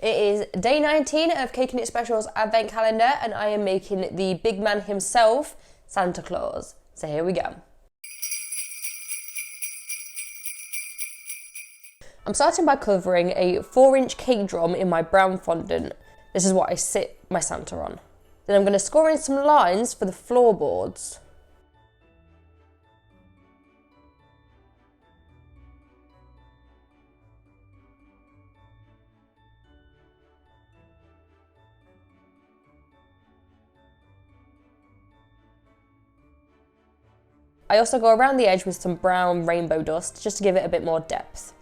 It is day 19 of Cake and It Specials Advent Calendar, and I am making the big man himself, Santa Claus. So here we go. I'm starting by covering a 4-inch cake drum in my brown fondant. This is what I sit my Santa on. Then I'm going to score in some lines for the floorboards. I also go around the edge with some brown rainbow dust just to give it a bit more depth.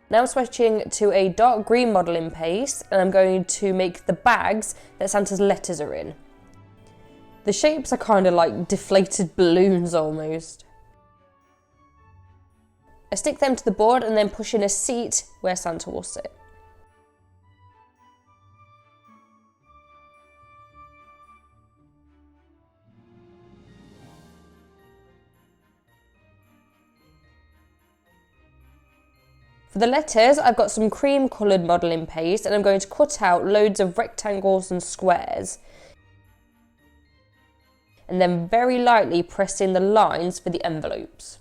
Now I'm switching to a dark green modelling paste, and I'm going to make the bags that Santa's letters are in. The shapes are kind of like deflated balloons almost. I stick them to the board and then push in a seat where Santa will sit. For the letters, I've got some cream coloured modelling paste, and I'm going to cut out loads of rectangles and squares. And then very lightly press in the lines for the envelopes.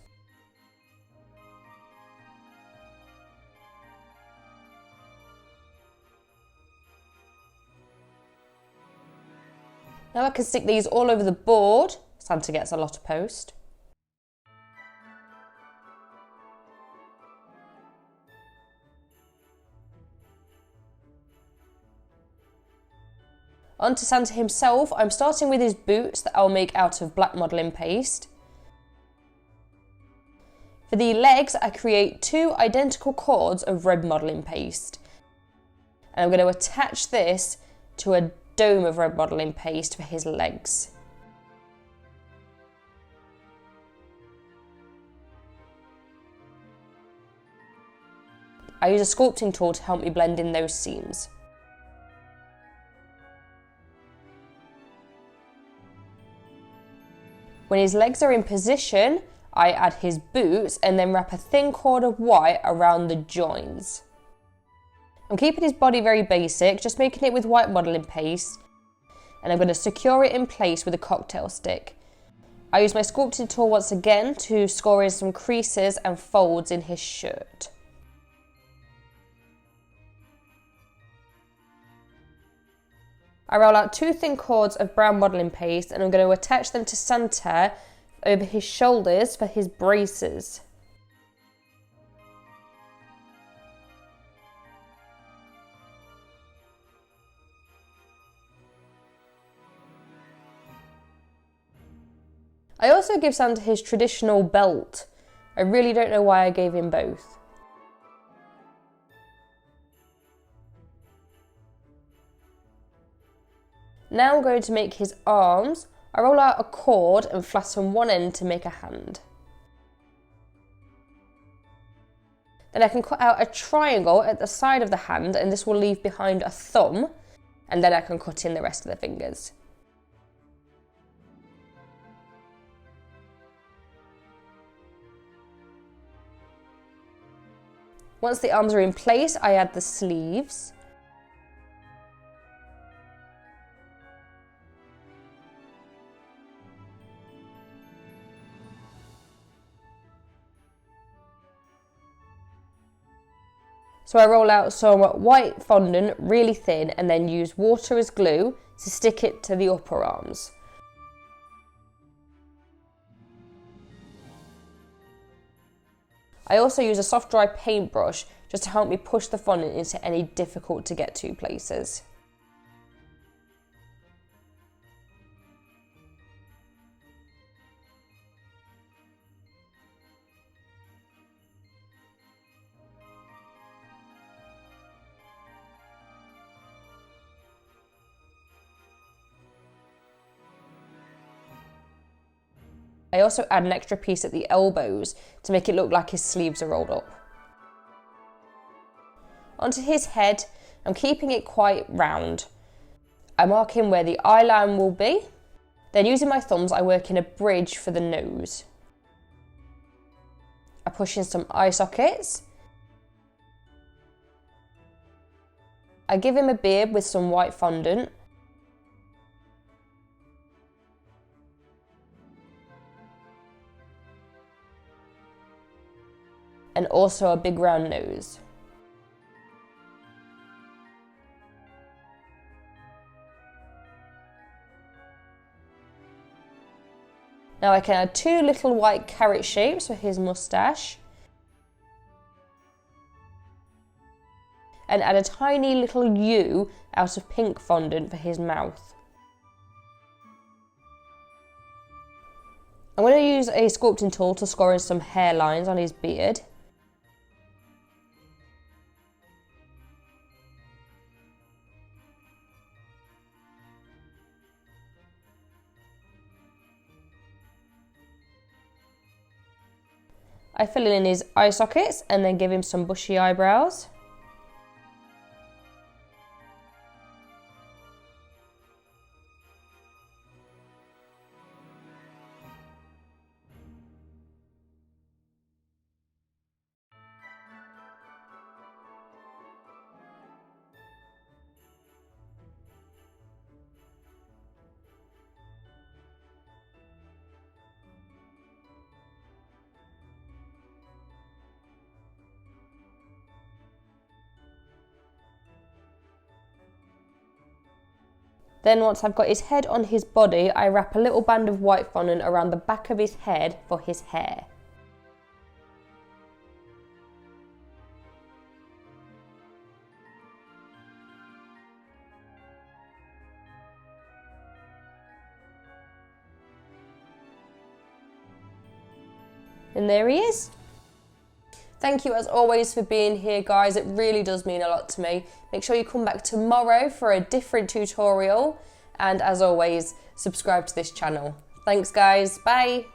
Now I can stick these all over the board. Santa gets a lot of post. On to Santa himself. I'm starting with his boots that I'll make out of black modelling paste. For the legs, I create 2 identical cords of red modelling paste. And I'm going to attach this to a dome of red modelling paste for his legs. I use a sculpting tool to help me blend in those seams. When his legs are in position, I add his boots and then wrap a thin cord of white around the joins. I'm keeping his body very basic, just making it with white modelling paste, and I'm going to secure it in place with a cocktail stick. I use my sculpting tool once again to score in some creases and folds in his shirt. I roll out 2 thin cords of brown modelling paste, and I'm going to attach them to Santa over his shoulders for his braces. I also give Santa his traditional belt. I really don't know why I gave him both. Now I'm going to make his arms. I roll out a cord and flatten one end to make a hand. Then I can cut out a triangle at the side of the hand, and this will leave behind a thumb, and then I can cut in the rest of the fingers. Once the arms are in place, I add the sleeves. So I roll out some white fondant really thin and then use water as glue to stick it to the upper arms. I also use a soft dry paintbrush just to help me push the fondant into any difficult to get to places. I also add an extra piece at the elbows to make it look like his sleeves are rolled up. Onto his head, I'm keeping it quite round. I mark in where the eye line will be. Then using my thumbs, I work in a bridge for the nose. I push in some eye sockets. I give him a beard with some white fondant. And also a big round nose. Now I can add 2 little white carrot shapes for his moustache. And add a tiny little U out of pink fondant for his mouth. I'm going to use a sculpting tool to score in some hairlines on his beard. I fill in his eye sockets and then give him some bushy eyebrows. Then once I've got his head on his body, I wrap a little band of white fondant around the back of his head for his hair. And there he is. Thank you as always for being here, guys. It really does mean a lot to me. Make sure you come back tomorrow for a different tutorial. And as always, subscribe to this channel. Thanks, guys. Bye.